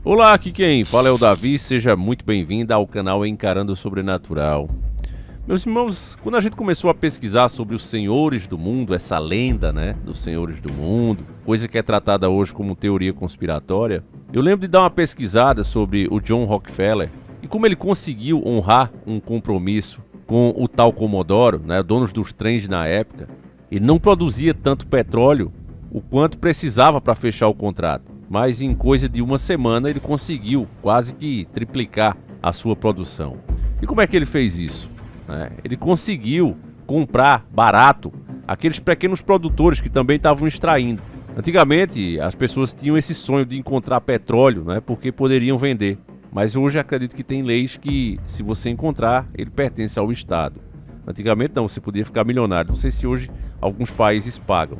Olá, aqui quem fala é o Davi, seja muito bem-vindo ao canal Encarando o Sobrenatural. Meus irmãos, quando a gente começou a pesquisar sobre os senhores do mundo, essa lenda, dos senhores do mundo, coisa que é tratada hoje como teoria conspiratória, eu lembro de dar uma pesquisada sobre o John Rockefeller e como ele conseguiu honrar um compromisso com o tal Comodoro, donos dos trens na época. Ele não produzia tanto petróleo o quanto precisava para fechar o contrato, mas em coisa de uma semana ele conseguiu quase que triplicar a sua produção. E como é que ele fez isso? Ele conseguiu comprar barato aqueles pequenos produtores que também estavam extraindo. Antigamente as pessoas tinham esse sonho de encontrar petróleo, porque poderiam vender. Mas hoje acredito que tem leis que, se você encontrar, ele pertence ao Estado. Antigamente não, você podia ficar milionário. Não sei se hoje alguns países pagam,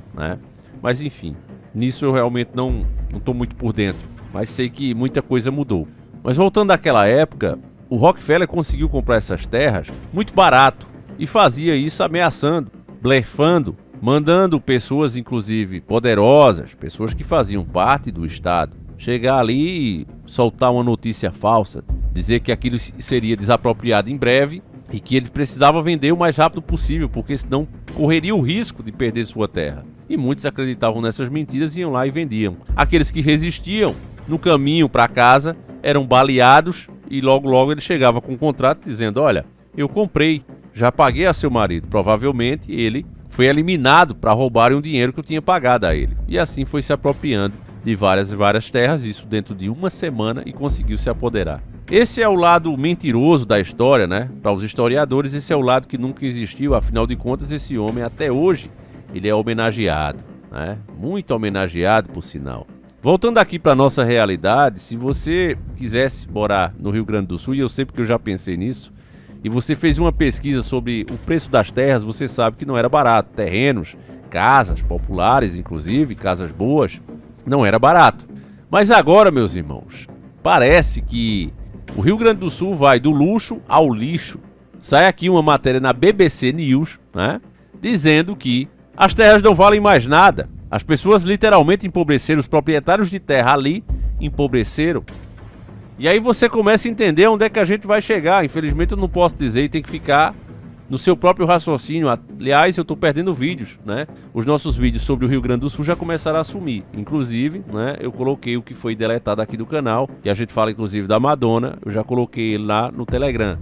Mas enfim, nisso eu realmente não estou muito por dentro. Mas sei que muita coisa mudou. Mas voltando àquela época, o Rockefeller conseguiu comprar essas terras muito barato. E fazia isso ameaçando, blefando, mandando pessoas inclusive poderosas, pessoas que faziam parte do Estado, chegar ali e soltar uma notícia falsa, dizer que aquilo seria desapropriado em breve e que ele precisava vender o mais rápido possível, porque senão correria o risco de perder sua terra. E muitos acreditavam nessas mentiras e iam lá e vendiam. Aqueles que resistiam, no caminho para casa, eram baleados e logo ele chegava com um contrato dizendo: olha, eu comprei, já paguei a seu marido. Provavelmente ele foi eliminado para roubarem o dinheiro que eu tinha pagado a ele. E assim foi se apropriando de várias terras, isso dentro de uma semana, e conseguiu se apoderar. Esse é o lado mentiroso da história, Para os historiadores, esse é o lado que nunca existiu. Afinal de contas, esse homem até hoje ele é homenageado, Muito homenageado, por sinal. Voltando aqui para nossa realidade, se você quisesse morar no Rio Grande do Sul, e eu sei porque eu já pensei nisso, e você fez uma pesquisa sobre o preço das terras, você sabe que não era barato. Terrenos, casas populares, inclusive, casas boas, não era barato. Mas agora, meus irmãos, parece que o Rio Grande do Sul vai do luxo ao lixo. Sai aqui uma matéria na BBC News, dizendo que as terras não valem mais nada. As pessoas literalmente empobreceram, os proprietários de terra ali empobreceram. E aí você começa a entender onde é que a gente vai chegar. Infelizmente eu não posso dizer e tem que ficar no seu próprio raciocínio. Aliás, eu estou perdendo vídeos, Os nossos vídeos sobre o Rio Grande do Sul já começaram a sumir. Inclusive, eu coloquei o que foi deletado aqui do canal. E a gente fala inclusive da Madonna. Eu já coloquei ele lá no Telegram,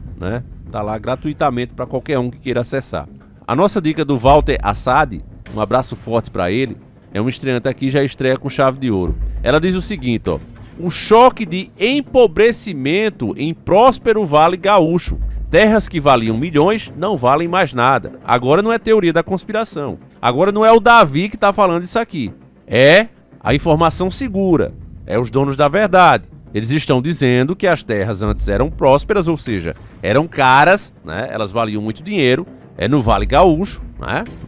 Tá lá gratuitamente para qualquer um que queira acessar. A nossa dica do Walter Assad, um abraço forte para ele, é um estreante aqui, já estreia com chave de ouro. Ela diz o seguinte, um choque de empobrecimento em próspero Vale Gaúcho. Terras que valiam milhões não valem mais nada. Agora não é teoria da conspiração. Agora não é o Davi que está falando isso aqui. É a informação segura. É os donos da verdade. Eles estão dizendo que as terras antes eram prósperas, ou seja, eram caras, Elas valiam muito dinheiro. É no Vale Gaúcho,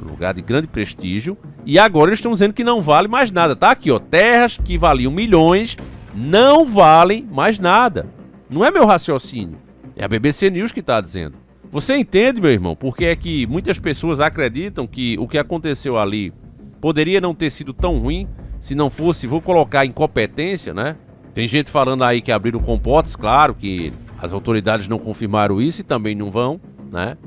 lugar de grande prestígio. E agora eles estão dizendo que não vale mais nada. Tá aqui, terras que valiam milhões não valem mais nada. Não é meu raciocínio. É a BBC News que está dizendo. Você entende, meu irmão, porque é que muitas pessoas acreditam que o que aconteceu ali poderia não ter sido tão ruim se não fosse, vou colocar, incompetência, Tem gente falando aí que abriram comportas, claro que as autoridades não confirmaram isso e também não vão.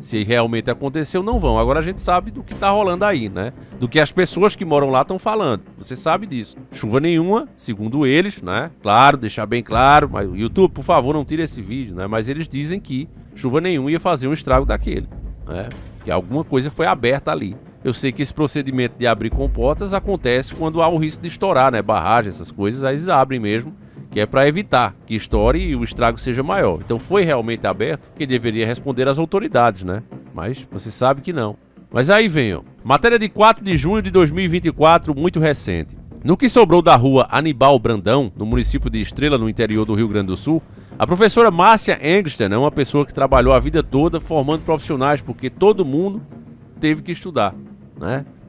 Se realmente aconteceu, não vão. Agora a gente sabe do que tá rolando aí, Do que as pessoas que moram lá estão falando. Você sabe disso. Chuva nenhuma, segundo eles, Claro, deixar bem claro. Mas o YouTube, por favor, não tire esse vídeo, Mas eles dizem que chuva nenhuma ia fazer um estrago daquele, Que alguma coisa foi aberta ali. Eu sei que esse procedimento de abrir comportas acontece quando há o risco de estourar, barragem, essas coisas, aí eles abrem mesmo, que é para evitar que estoure e o estrago seja maior. Então foi realmente aberto, quem deveria responder às autoridades, Mas você sabe que não. Mas aí vem, matéria de 4 de junho de 2024, muito recente. No que sobrou da rua Anibal Brandão, no município de Estrela, no interior do Rio Grande do Sul, a professora Márcia Engsten é uma pessoa que trabalhou a vida toda formando profissionais, porque todo mundo teve que estudar,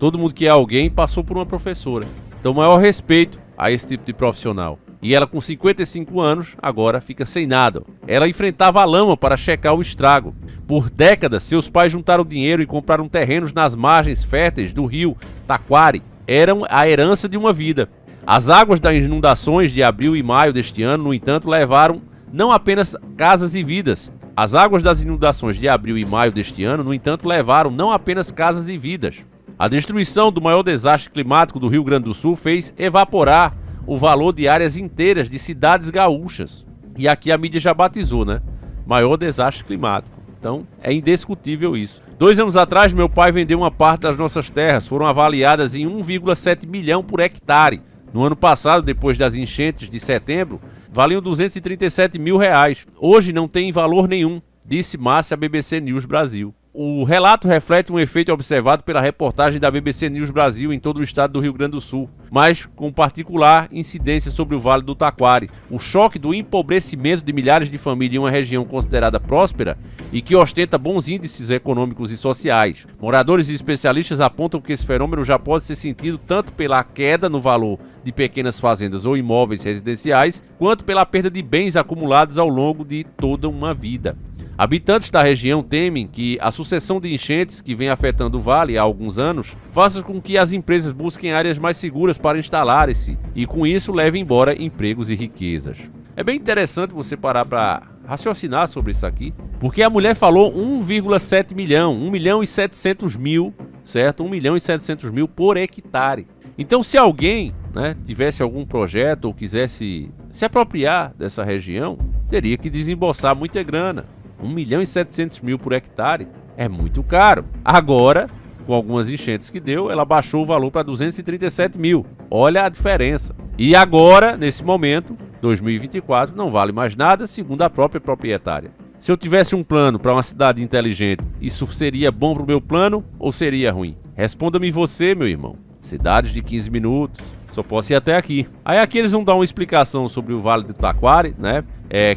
Todo mundo que é alguém passou por uma professora. Então, maior respeito a esse tipo de profissional. E ela, com 55 anos, agora fica sem nada. Ela enfrentava a lama para checar o estrago. Por décadas, seus pais juntaram dinheiro e compraram terrenos nas margens férteis do rio Taquari. Eram a herança de uma vida. As águas das inundações de abril e maio deste ano, no entanto, levaram não apenas casas e vidas. As águas das inundações de abril e maio deste ano, no entanto, levaram não apenas casas e vidas. A destruição do maior desastre climático do Rio Grande do Sul fez evaporar o valor de áreas inteiras de cidades gaúchas. E aqui a mídia já batizou, né? Maior desastre climático. Então, é indiscutível isso. 2 anos atrás, meu pai vendeu uma parte das nossas terras. Foram avaliadas em 1,7 milhão por hectare. No ano passado, depois das enchentes de setembro, valiam 237 mil reais. Hoje não tem valor nenhum, disse Márcia à BBC News Brasil. O relato reflete um efeito observado pela reportagem da BBC News Brasil em todo o estado do Rio Grande do Sul, mas com particular incidência sobre o Vale do Taquari. O choque do empobrecimento de milhares de famílias em uma região considerada próspera e que ostenta bons índices econômicos e sociais. Moradores e especialistas apontam que esse fenômeno já pode ser sentido tanto pela queda no valor de pequenas fazendas ou imóveis residenciais, quanto pela perda de bens acumulados ao longo de toda uma vida. Habitantes da região temem que a sucessão de enchentes que vem afetando o vale há alguns anos faça com que as empresas busquem áreas mais seguras para instalarem-se e com isso levem embora empregos e riquezas. É bem interessante você parar para raciocinar sobre isso aqui, porque a mulher falou 1,7 milhão, 1 milhão e 700 mil, certo? 1 milhão e 700 mil por hectare. Então se alguém, né, tivesse algum projeto ou quisesse se apropriar dessa região, teria que desembolsar muita grana. 1 milhão e 700 mil por hectare é muito caro. Agora, com algumas enchentes que deu, ela baixou o valor para 237 mil. Olha a diferença. E agora, nesse momento, 2024, não vale mais nada, segundo a própria proprietária. Se eu tivesse um plano para uma cidade inteligente, isso seria bom para o meu plano ou seria ruim? Responda-me você, meu irmão. Cidades de 15 minutos, só posso ir até aqui. Aí aqui eles vão dar uma explicação sobre o Vale do Taquari, né?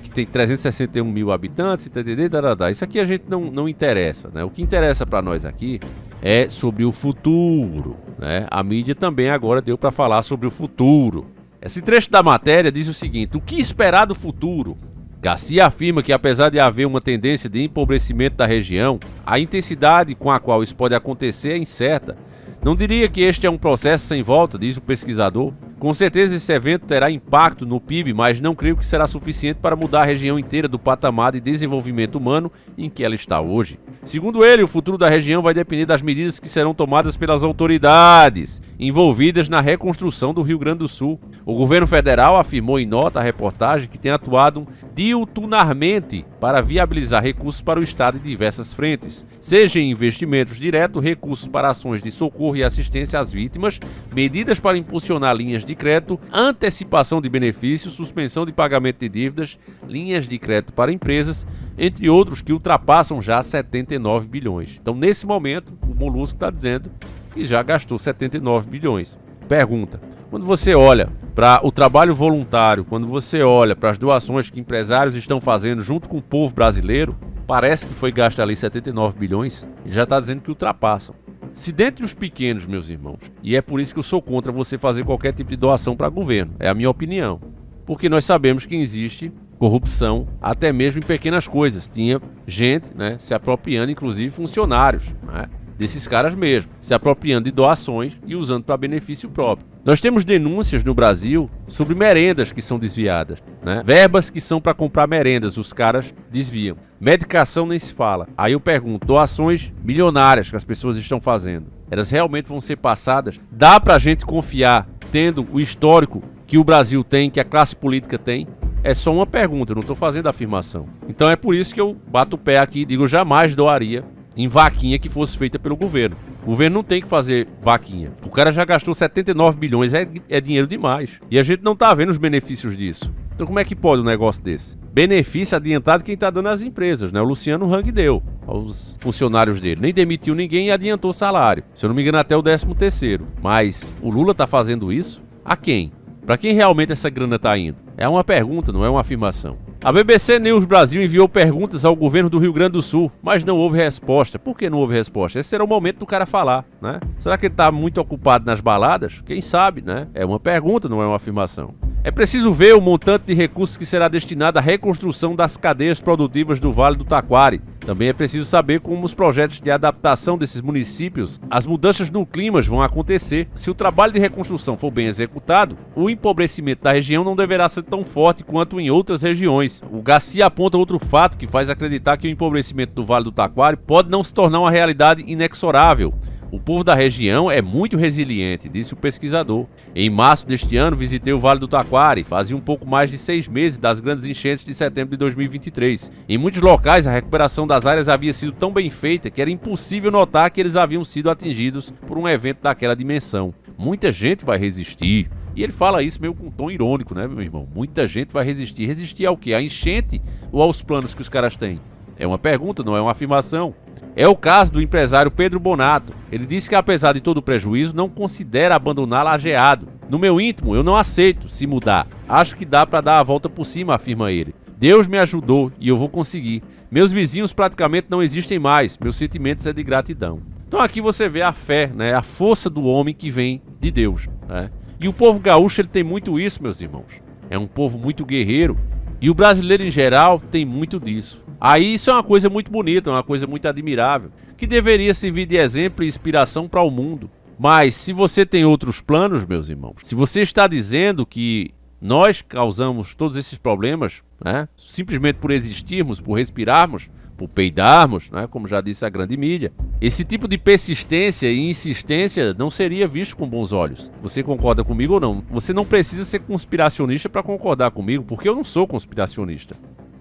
Que tem 361 mil habitantes, tarará. Isso aqui a gente não interessa, né? O que interessa para nós aqui é sobre o futuro, né? A mídia também agora deu para falar sobre o futuro. Esse trecho da matéria diz o seguinte: o que esperar do futuro? Garcia afirma que apesar de haver uma tendência de empobrecimento da região, a intensidade com a qual isso pode acontecer é incerta. Não diria que este é um processo sem volta, diz o pesquisador. Com certeza esse evento terá impacto no PIB, mas não creio que será suficiente para mudar a região inteira do patamar de desenvolvimento humano em que ela está hoje. Segundo ele, o futuro da região vai depender das medidas que serão tomadas pelas autoridades envolvidas na reconstrução do Rio Grande do Sul. O governo federal afirmou em nota à reportagem que tem atuado diuturnamente para viabilizar recursos para o estado em diversas frentes, seja em investimentos diretos, recursos para ações de socorro e assistência às vítimas, medidas para impulsionar linhas de crédito, antecipação de benefícios, suspensão de pagamento de dívidas, linhas de crédito para empresas, entre outros que ultrapassam já 79 bilhões. Então, nesse momento, o Molusco está dizendo que já gastou 79 bilhões. Pergunta: quando você olha para o trabalho voluntário, quando você olha para as doações que empresários estão fazendo junto com o povo brasileiro, parece que foi gasto ali 79 bilhões e já está dizendo que ultrapassam. Se dentre os pequenos, meus irmãos, e é por isso que eu sou contra você fazer qualquer tipo de doação para governo, é a minha opinião, porque nós sabemos que existe corrupção até mesmo em pequenas coisas. Tinha gente, né, se apropriando, inclusive funcionários, né, desses caras mesmo, se apropriando de doações e usando para benefício próprio. Nós temos denúncias no Brasil sobre merendas que são desviadas, né? Verbas que são para comprar merendas, os caras desviam. Medicação nem se fala. Aí eu pergunto, doações milionárias que as pessoas estão fazendo, elas realmente vão ser passadas? Dá pra gente confiar, tendo o histórico que o Brasil tem, que a classe política tem? É só uma pergunta, eu não estou fazendo afirmação. Então é por isso que eu bato o pé aqui e digo, eu jamais doaria em vaquinha que fosse feita pelo governo. O governo não tem que fazer vaquinha. O cara já gastou 79 bilhões, é dinheiro demais. E a gente não tá vendo os benefícios disso. Então como é que pode um negócio desse? Benefício adiantado quem tá dando às empresas, né? O Luciano Hang deu aos funcionários dele. Nem demitiu ninguém e adiantou salário. Se eu não me engano, até o 13º. Mas o Lula tá fazendo isso? A quem? Para quem realmente essa grana tá indo? É uma pergunta, não é uma afirmação. A BBC News Brasil enviou perguntas ao governo do Rio Grande do Sul, mas não houve resposta. Por que não houve resposta? Esse era o momento do cara falar, né? Será que ele está muito ocupado nas baladas? Quem sabe, né? É uma pergunta, não é uma afirmação. É preciso ver o montante de recursos que será destinado à reconstrução das cadeias produtivas do Vale do Taquari, Também é preciso saber como os projetos de adaptação desses municípios às mudanças no clima vão acontecer. Se o trabalho de reconstrução for bem executado, o empobrecimento da região não deverá ser tão forte quanto em outras regiões. O Garcia aponta outro fato que faz acreditar que o empobrecimento do Vale do Taquari pode não se tornar uma realidade inexorável. O povo da região é muito resiliente, disse o pesquisador. Em março deste ano, visitei o Vale do Taquari. Fazia um pouco mais de 6 meses das grandes enchentes de setembro de 2023. Em muitos locais, a recuperação das áreas havia sido tão bem feita que era impossível notar que eles haviam sido atingidos por um evento daquela dimensão. Muita gente vai resistir. E ele fala isso meio com um tom irônico, né, meu irmão? Muita gente vai resistir. Resistir ao quê? À enchente ou aos planos que os caras têm? É uma pergunta, não é uma afirmação. É o caso do empresário Pedro Bonato. Ele disse que, apesar de todo o prejuízo, não considera abandonar Lajeado. No meu íntimo, eu não aceito se mudar. Acho que dá para dar a volta por cima, afirma ele. Deus me ajudou e eu vou conseguir. Meus vizinhos praticamente não existem mais. Meus sentimentos é de gratidão. Então aqui você vê a fé, né? A força do homem que vem de Deus, né? E o povo gaúcho ele tem muito isso, meus irmãos. É um povo muito guerreiro. E o brasileiro em geral tem muito disso. Aí isso é uma coisa muito bonita, uma coisa muito admirável, que deveria servir de exemplo e inspiração para o mundo. Mas se você tem outros planos, meus irmãos, se você está dizendo que nós causamos todos esses problemas, né, simplesmente por existirmos, por respirarmos, por peidarmos, né, como já disse a grande mídia, esse tipo de persistência e insistência não seria visto com bons olhos. Você concorda comigo ou não? Você não precisa ser conspiracionista para concordar comigo, porque eu não sou conspiracionista.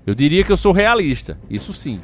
Eu diria que eu sou realista, isso sim,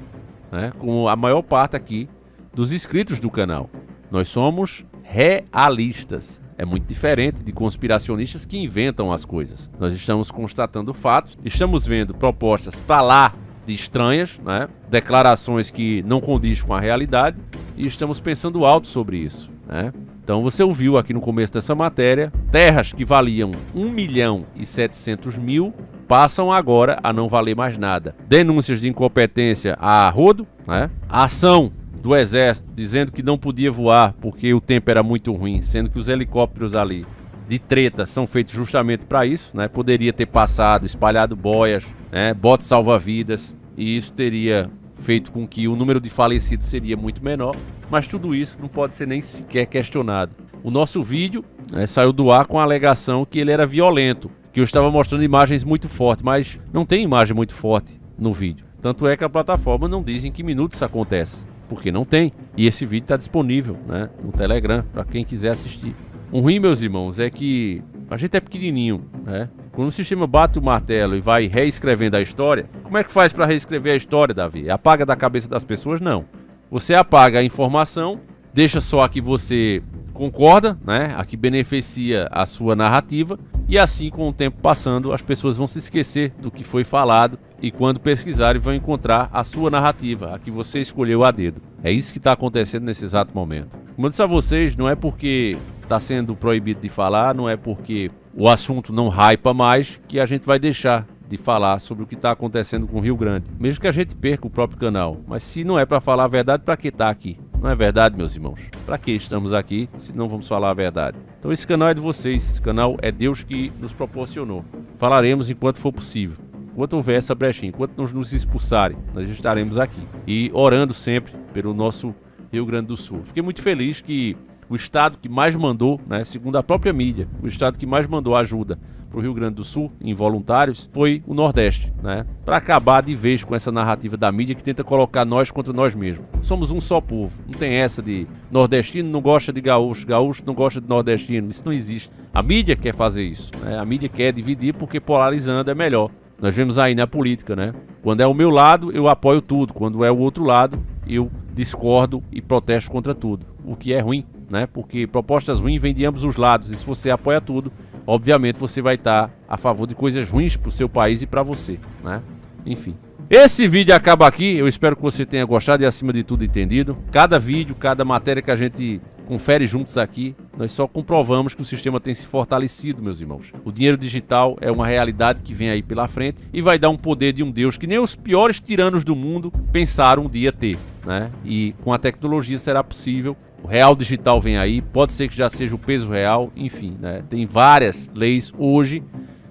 né? Como a maior parte aqui dos inscritos do canal. Nós somos realistas. É muito diferente de conspiracionistas que inventam as coisas. Nós estamos constatando fatos, estamos vendo propostas para lá de estranhas, né? Declarações que não condizem com a realidade e estamos pensando alto sobre isso, né? Então você ouviu aqui no começo dessa matéria, terras que valiam 1.700.000 passam agora a não valer mais nada. Denúncias de incompetência a rodo, né? A ação do exército dizendo que não podia voar porque o tempo era muito ruim, sendo que os helicópteros ali de treta são feitos justamente para isso, né? Poderia ter passado, espalhado boias, né? Botes salva-vidas, e isso teria feito com que o número de falecidos seria muito menor, mas tudo isso não pode ser nem sequer questionado. O nosso vídeo, né, saiu do ar com a alegação que ele era violento, que eu estava mostrando imagens muito fortes, mas não tem imagem muito forte no vídeo. Tanto é que a plataforma não diz em que minutos isso acontece, porque não tem. E esse vídeo está disponível, né, no Telegram, para quem quiser assistir. O ruim, meus irmãos, é que a gente é pequenininho, né? Quando o sistema bate o martelo e vai reescrevendo a história, como é que faz para reescrever a história, Davi? Apaga da cabeça das pessoas? Não. Você apaga a informação, deixa só a que você concorda, né? A que beneficia a sua narrativa, e assim, com o tempo passando, as pessoas vão se esquecer do que foi falado e quando pesquisarem vão encontrar a sua narrativa, a que você escolheu a dedo. É isso que está acontecendo nesse exato momento. Como eu disse a vocês, não é porque está sendo proibido de falar, não é porque o assunto não hypa mais que a gente vai deixar de falar sobre o que está acontecendo com o Rio Grande. Mesmo que a gente perca o próprio canal. Mas se não é para falar a verdade, para que tá aqui? Não é verdade, meus irmãos? Para que estamos aqui se não vamos falar a verdade? Então esse canal é de vocês. Esse canal é Deus que nos proporcionou. Falaremos enquanto for possível. Enquanto houver essa brechinha, enquanto não nos expulsarem, nós estaremos aqui. E orando sempre pelo nosso Rio Grande do Sul. Fiquei muito feliz que o estado que mais mandou, né, segundo a própria mídia, o estado que mais mandou ajuda para o Rio Grande do Sul, em voluntários, foi o Nordeste, né? Para acabar de vez com essa narrativa da mídia que tenta colocar nós contra nós mesmos. Somos um só povo. Não tem essa de nordestino não gosta de gaúcho, gaúcho não gosta de nordestino. Isso não existe. A mídia quer fazer isso, né? A mídia quer dividir porque polarizando é melhor. Nós vemos aí na política, né? Quando é o meu lado, eu apoio tudo. Quando é o outro lado, eu discordo e protesto contra tudo. O que é ruim, né? Porque propostas ruins vêm de ambos os lados. E se você apoia tudo, obviamente você vai estar a favor de coisas ruins para o seu país e para você, né? Enfim. Esse vídeo acaba aqui. Eu espero que você tenha gostado e, acima de tudo, entendido. Cada vídeo, cada matéria que a gente confere juntos aqui, nós só comprovamos que o sistema tem se fortalecido, meus irmãos. O dinheiro digital é uma realidade que vem aí pela frente e vai dar um poder de um Deus que nem os piores tiranos do mundo pensaram um dia ter, né? E com a tecnologia será possível. O real digital vem aí, pode ser que já seja o peso real, enfim, né? Tem várias leis hoje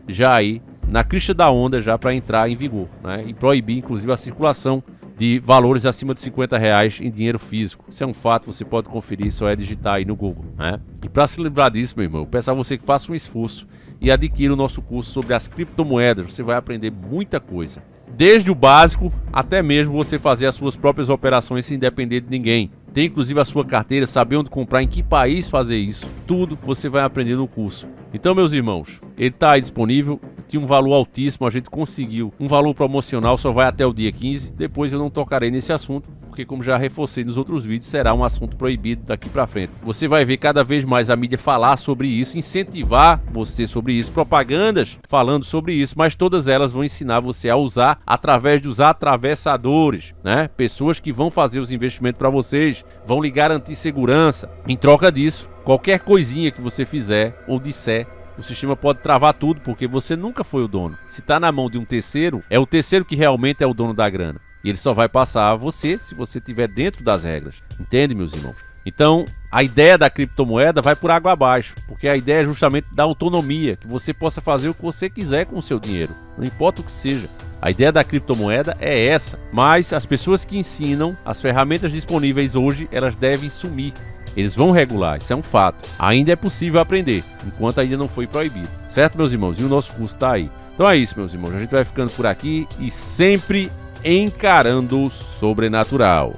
já aí na crista da onda já para entrar em vigor, né? E proibir inclusive a circulação de valores acima de R$50 em dinheiro físico. Isso é um fato, você pode conferir, só é digitar aí no Google, né? E para se livrar disso, meu irmão, eu peço a você que faça um esforço e adquira o nosso curso sobre as criptomoedas. Você vai aprender muita coisa. Desde o básico até mesmo você fazer as suas próprias operações sem depender de ninguém. Tem inclusive a sua carteira, saber onde comprar, em que país fazer isso. Tudo você vai aprender no curso. Então, meus irmãos, ele está aí disponível. Tinha um valor altíssimo, a gente conseguiu um valor promocional, só vai até o dia 15. Depois eu não tocarei nesse assunto, porque como já reforcei nos outros vídeos, será um assunto proibido daqui pra frente. Você vai ver cada vez mais a mídia falar sobre isso, incentivar você sobre isso, propagandas falando sobre isso, mas todas elas vão ensinar você a usar através dos atravessadores, né? Pessoas que vão fazer os investimentos para vocês, vão lhe garantir segurança. Em troca disso, qualquer coisinha que você fizer ou disser, o sistema pode travar tudo, porque você nunca foi o dono. Se está na mão de um terceiro, é o terceiro que realmente é o dono da grana. E ele só vai passar a você se você estiver dentro das regras. Entende, meus irmãos? Então, a ideia da criptomoeda vai por água abaixo, porque a ideia é justamente da autonomia, que você possa fazer o que você quiser com o seu dinheiro, não importa o que seja. A ideia da criptomoeda é essa, mas as pessoas que ensinam, as ferramentas disponíveis hoje, elas devem sumir. Eles vão regular, isso é um fato. Ainda é possível aprender, enquanto ainda não foi proibido. Certo, meus irmãos? E o nosso curso está aí. Então é isso, meus irmãos. A gente vai ficando por aqui e sempre encarando o sobrenatural.